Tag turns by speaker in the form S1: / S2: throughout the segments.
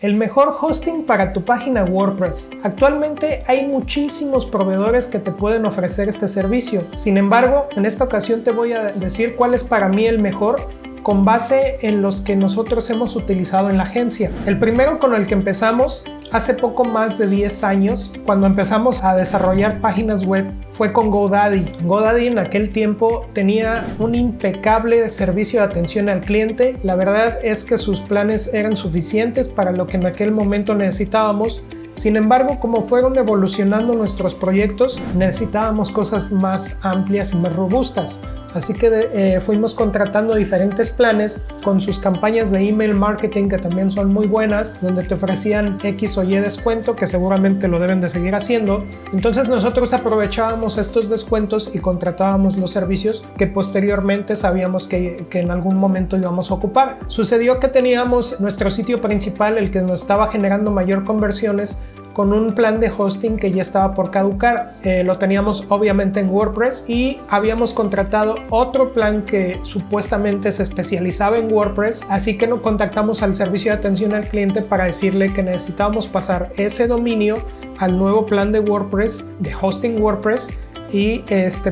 S1: El mejor hosting para tu página WordPress. Actualmente hay muchísimos proveedores que te pueden ofrecer este servicio. Sin embargo, en esta ocasión te voy a decir cuál es para mí el mejor con base en los que nosotros hemos utilizado en la agencia. El primero con el que empezamos hace poco más de 10 años, cuando empezamos a desarrollar páginas web, fue con GoDaddy. GoDaddy en aquel tiempo tenía un impecable servicio de atención al cliente. La verdad es que sus planes eran suficientes para lo que en aquel momento necesitábamos. Sin embargo, como fueron evolucionando nuestros proyectos, necesitábamos cosas más amplias y más robustas. Así que fuimos contratando diferentes planes con sus campañas de email marketing, que también son muy buenas, donde te ofrecían X o Y descuento, que seguramente lo deben de seguir haciendo. Entonces nosotros aprovechábamos estos descuentos y contratábamos los servicios que posteriormente sabíamos que en algún momento íbamos a ocupar. Sucedió que teníamos nuestro sitio principal, el que nos estaba generando mayor conversiones, con un plan de hosting que ya estaba por caducar. Lo teníamos obviamente en WordPress y habíamos contratado otro plan que supuestamente se especializaba en WordPress, así que nos contactamos al servicio de atención al cliente para decirle que necesitábamos pasar ese dominio al nuevo plan de WordPress, de hosting WordPress, y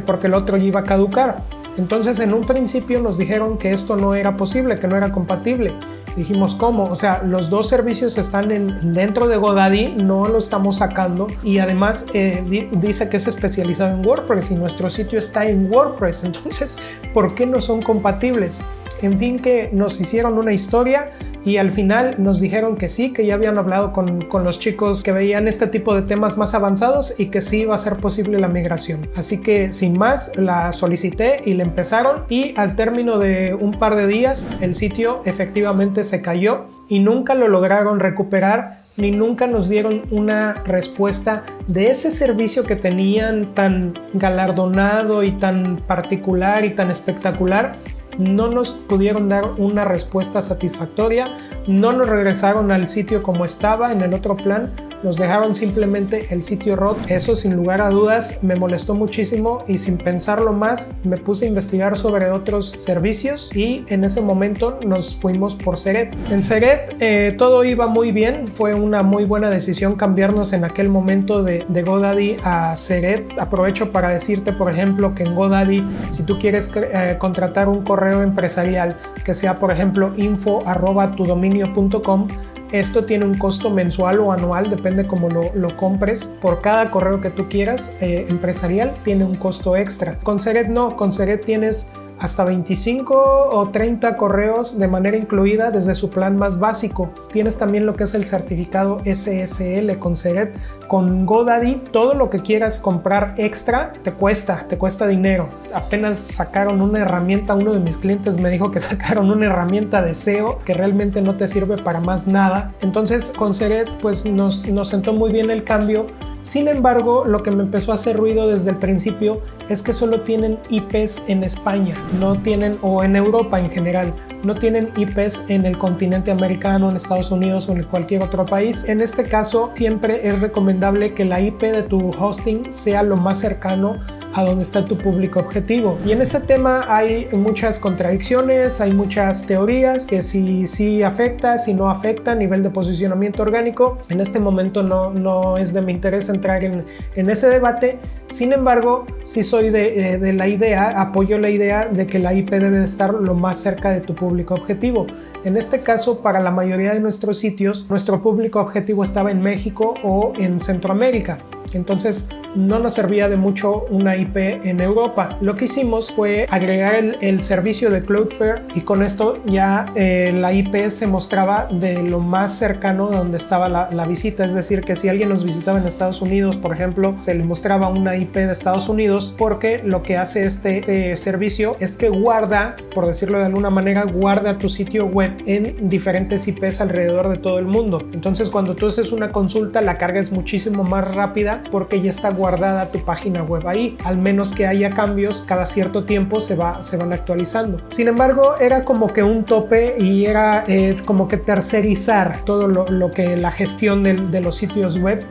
S1: porque el otro ya iba a caducar. Entonces en un principio nos dijeron que esto no era posible, que no era compatible. Dijimos, ¿cómo? O sea, los dos servicios están dentro de GoDaddy, no lo estamos sacando, y además dice que es especializado en WordPress y nuestro sitio está en WordPress. Entonces, ¿por qué no son compatibles? En fin, que nos hicieron una historia y al final nos dijeron que sí, que ya habían hablado con los chicos que veían este tipo de temas más avanzados y que sí iba a ser posible la migración. Así que sin más la solicité y la empezaron, y al término de un par de días el sitio efectivamente se cayó y nunca lo lograron recuperar, ni nunca nos dieron una respuesta de ese servicio que tenían tan galardonado y tan particular y tan espectacular. No nos pudieron dar una respuesta satisfactoria, no nos regresaron al sitio como estaba en el otro plan, nos dejaron simplemente el sitio roto. Eso sin lugar a dudas me molestó muchísimo y sin pensarlo más me puse a investigar sobre otros servicios y en ese momento nos fuimos por Seret. En Seret todo iba muy bien, fue una muy buena decisión cambiarnos en aquel momento de GoDaddy a Seret. Aprovecho para decirte, por ejemplo, que en GoDaddy, si tú quieres contratar un correo empresarial que sea, por ejemplo, info@tudominio.com, esto tiene un costo mensual o anual, depende cómo lo compres. Por cada correo que tú quieras empresarial tiene un costo extra. Con Seret no, con Seret tienes hasta 25 o 30 correos de manera incluida desde su plan más básico. Tienes también lo que es el certificado SSL con Seret. Con GoDaddy todo lo que quieras comprar extra te cuesta dinero. Apenas sacaron una herramienta, uno de mis clientes me dijo que sacaron una herramienta de SEO que realmente no te sirve para más nada. Entonces con Seret pues nos sentó muy bien el cambio. Sin embargo, lo que me empezó a hacer ruido desde el principio es que solo tienen IPs en España, no tienen, o en Europa en general, no tienen IPs en el continente americano, en Estados Unidos o en cualquier otro país. En este caso, siempre es recomendable que la IP de tu hosting sea lo más cercano a donde está tu público objetivo. Y en este tema hay muchas contradicciones, hay muchas teorías que si afecta, si no afecta a nivel de posicionamiento orgánico. En este momento no es de mi interés entrar en ese debate. Sin embargo, sí soy de la idea, apoyo la idea de que la IP debe de estar lo más cerca de tu público objetivo. En este caso, para la mayoría de nuestros sitios, nuestro público objetivo estaba en México o en Centroamérica. Entonces no nos servía de mucho una IP en Europa. Lo que hicimos fue agregar el servicio de Cloudflare y con esto ya la IP se mostraba de lo más cercano de donde estaba la visita. Es decir, que si alguien nos visitaba en Estados Unidos, por ejemplo, te le mostraba una IP de Estados Unidos, porque lo que hace este servicio es que guarda, por decirlo de alguna manera, guarda tu sitio web en diferentes IPs alrededor de todo el mundo. Entonces cuando tú haces una consulta, la carga es muchísimo más rápida porque ya está guardada tu página web ahí. Al menos que haya cambios, cada cierto tiempo se van actualizando. Sin embargo, era como que un tope y era como que tercerizar todo lo que la gestión de los sitios web.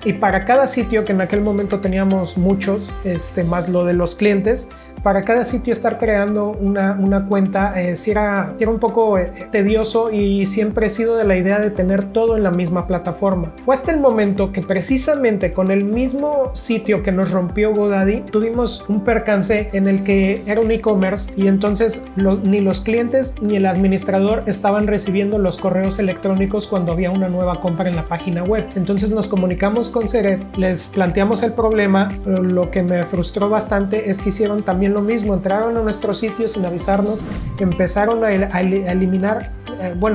S1: Y para cada sitio, que en aquel momento teníamos muchos, más lo de los clientes, para cada sitio estar creando una cuenta sí era un poco tedioso, y siempre he sido de la idea de tener todo en la misma plataforma. Fue hasta el momento que precisamente con el mismo sitio que nos rompió GoDaddy tuvimos un percance en el que era un e-commerce, y entonces ni los clientes ni el administrador estaban recibiendo los correos electrónicos cuando había una nueva compra en la página web. Entonces nos comunicamos con Seret, les planteamos el problema. Lo que me frustró bastante es que hicieron también lo mismo, entraron a nuestro sitio sin avisarnos, empezaron a eliminar,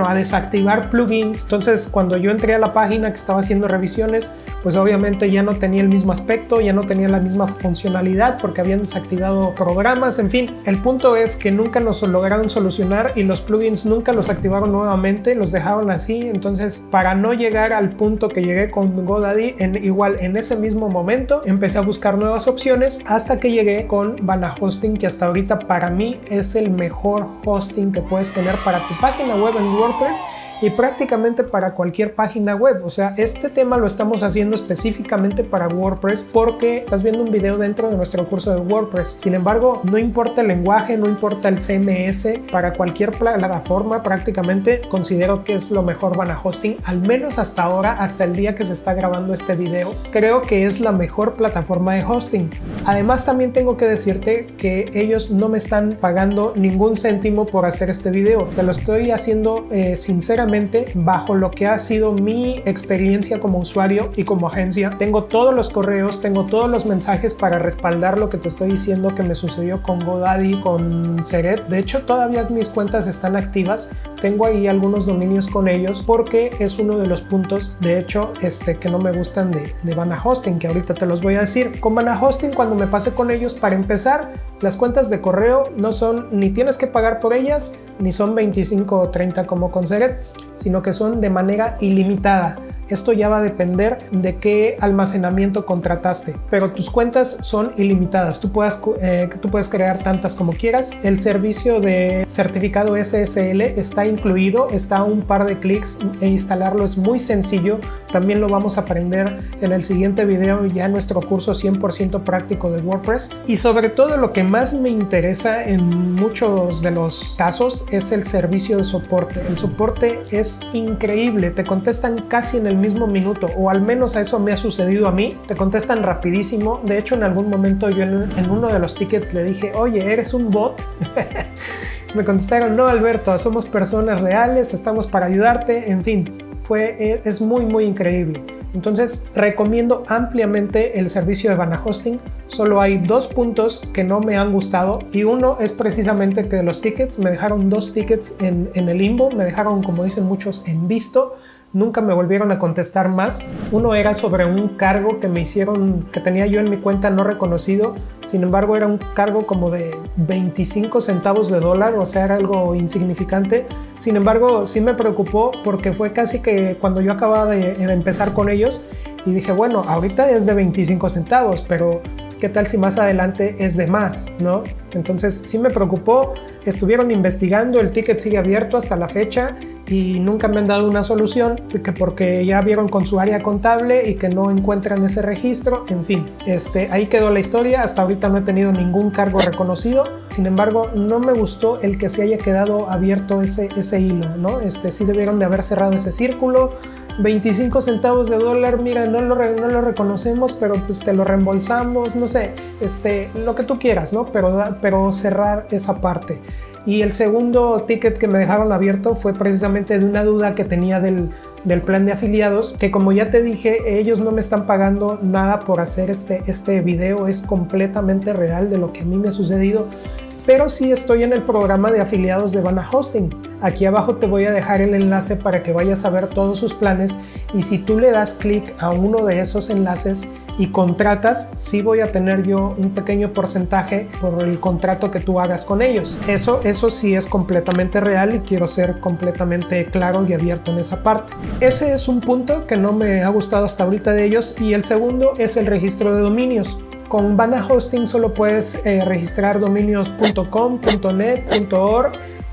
S1: a desactivar plugins. Entonces cuando yo entré a la página que estaba haciendo revisiones, pues obviamente ya no tenía el mismo aspecto, ya no tenía la misma funcionalidad porque habían desactivado programas. En fin, el punto es que nunca nos lograron solucionar y los plugins nunca los activaron nuevamente, los dejaron así. Entonces, para no llegar al punto que llegué con GoDaddy, en ese mismo momento empecé a buscar nuevas opciones hasta que llegué con Vana Hosting, que hasta ahorita para mí es el mejor hosting que puedes tener para tu página web en WordPress y prácticamente para cualquier página web. O sea, este tema lo estamos haciendo específicamente para WordPress porque estás viendo un video dentro de nuestro curso de WordPress. Sin embargo, no importa el lenguaje, no importa el CMS, para cualquier plataforma prácticamente considero que es lo mejor Vana Hosting, al menos hasta ahora, hasta el día que se está grabando este video. Creo que es la mejor plataforma de hosting. Además, también tengo que decirte que ellos no me están pagando ningún céntimo por hacer este video. Te lo estoy haciendo sinceramente bajo lo que ha sido mi experiencia como usuario y como agencia. Tengo todos los correos, tengo todos los mensajes para respaldar lo que te estoy diciendo que me sucedió con GoDaddy, con Seret. De hecho, todavía mis cuentas están activas. Tengo ahí algunos dominios con ellos porque es uno de los puntos, de hecho, que no me gustan de Vana Hosting, que ahorita te los voy a decir. Con Vana Hosting, cuando me pasé con ellos, para empezar, las cuentas de correo no son, ni tienes que pagar por ellas, ni son 25 o 30 como con Seret, sino que son de manera ilimitada. Esto ya va a depender de qué almacenamiento contrataste, pero tus cuentas son ilimitadas. Tú puedes crear tantas como quieras. El servicio de certificado SSL está incluido, está a un par de clics e instalarlo es muy sencillo. También lo vamos a aprender en el siguiente video, ya en nuestro curso 100% práctico de WordPress. Y sobre todo, lo que más me interesa en muchos de los casos es el servicio de soporte. El soporte es increíble, te contestan casi en el mismo minuto, o al menos a eso me ha sucedido a mí. Te contestan rapidísimo. De hecho, en algún momento yo en uno de los tickets le dije: oye, ¿eres un bot? Me contestaron: no, Alberto, somos personas reales, estamos para ayudarte. En fin, es muy increíble. Entonces, recomiendo ampliamente el servicio de Vana Hosting. Solo hay dos puntos que no me han gustado, y uno es precisamente que los tickets me dejaron 2 tickets en el limbo, me dejaron, como dicen muchos, en visto. Nunca me volvieron a contestar más. Uno era sobre un cargo que me hicieron, que tenía yo en mi cuenta no reconocido. Sin embargo, era un cargo como de 25 centavos de dólar, o sea, era algo insignificante. Sin embargo, sí me preocupó porque fue casi que cuando yo acababa de empezar con ellos, y dije, bueno, ahorita es de 25 centavos, pero ¿qué tal si más adelante es de más, no? Entonces sí me preocupó. Estuvieron investigando, el ticket sigue abierto hasta la fecha y nunca me han dado una solución, porque ya vieron con su área contable y que no encuentran ese registro. En fin, ahí quedó la historia. Hasta ahorita no he tenido ningún cargo reconocido. Sin embargo, no me gustó el que se haya quedado abierto ese hilo, ¿no? Sí debieron de haber cerrado ese círculo. 25 centavos de dólar, mira, no lo reconocemos, pero pues te lo reembolsamos, no sé, lo que tú quieras, ¿no? Pero cerrar esa parte. Y el segundo ticket que me dejaron abierto fue precisamente de una duda que tenía del plan de afiliados, que como ya te dije, ellos no me están pagando nada por hacer este video, es completamente real de lo que a mí me ha sucedido. Pero sí estoy en el programa de afiliados de Vana Hosting. Aquí abajo te voy a dejar el enlace para que vayas a ver todos sus planes, y si tú le das clic a uno de esos enlaces y contratas, sí voy a tener yo un pequeño porcentaje por el contrato que tú hagas con ellos. Eso sí es completamente real, y quiero ser completamente claro y abierto en esa parte. Ese es un punto que no me ha gustado hasta ahorita de ellos. Y el segundo es el registro de dominios. Con Vana Hosting solo puedes registrar dominios .com, .net, .org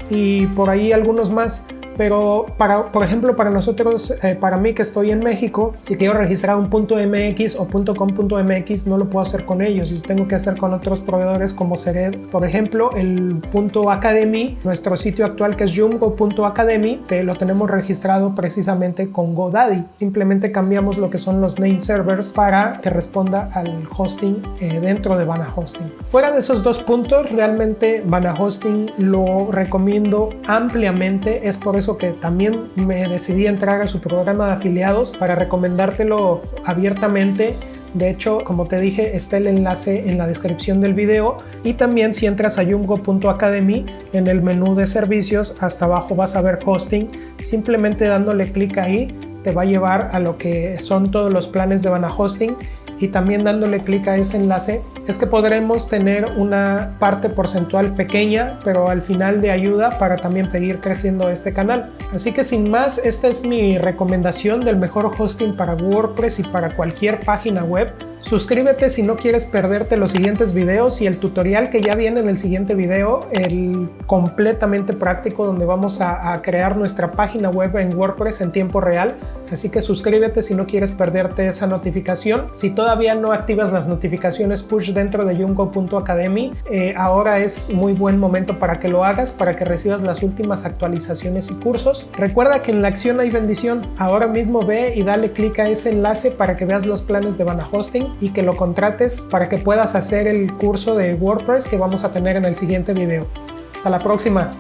S1: y por ahí algunos más. pero por ejemplo para nosotros, para mí que estoy en México, si quiero registrar un .mx o .com.mx no lo puedo hacer con ellos, lo tengo que hacer con otros proveedores como Sered. Por ejemplo, el .academy, nuestro sitio actual que es joomgo.academy, que lo tenemos registrado precisamente con GoDaddy. Simplemente cambiamos lo que son los name servers para que responda al hosting dentro de Vana Hosting. Fuera de esos dos puntos, realmente Vana Hosting lo recomiendo ampliamente. Es por eso que también me decidí a entrar a su programa de afiliados para recomendártelo abiertamente. De hecho, como te dije, está el enlace en la descripción del video, y también si entras a joomgo.academy, en el menú de servicios hasta abajo vas a ver hosting. Simplemente dándole clic ahí te va a llevar a lo que son todos los planes de Vana Hosting, y también dándole clic a ese enlace es que podremos tener una parte porcentual pequeña, pero al final de ayuda para también seguir creciendo este canal. Así que sin más, esta es mi recomendación del mejor hosting para WordPress y para cualquier página web. Suscríbete si no quieres perderte los siguientes videos y el tutorial que ya viene en el siguiente video, el completamente práctico donde vamos a crear nuestra página web en WordPress en tiempo real. Así que suscríbete si no quieres perderte esa notificación. Si todavía no activas las notificaciones push dentro de joomgo.academy, ahora es muy buen momento para que lo hagas, para que recibas las últimas actualizaciones y cursos. Recuerda que en la acción hay bendición. Ahora mismo ve y dale clic a ese enlace para que veas los planes de Vana Hosting y que lo contrates para que puedas hacer el curso de WordPress que vamos a tener en el siguiente video. Hasta la próxima.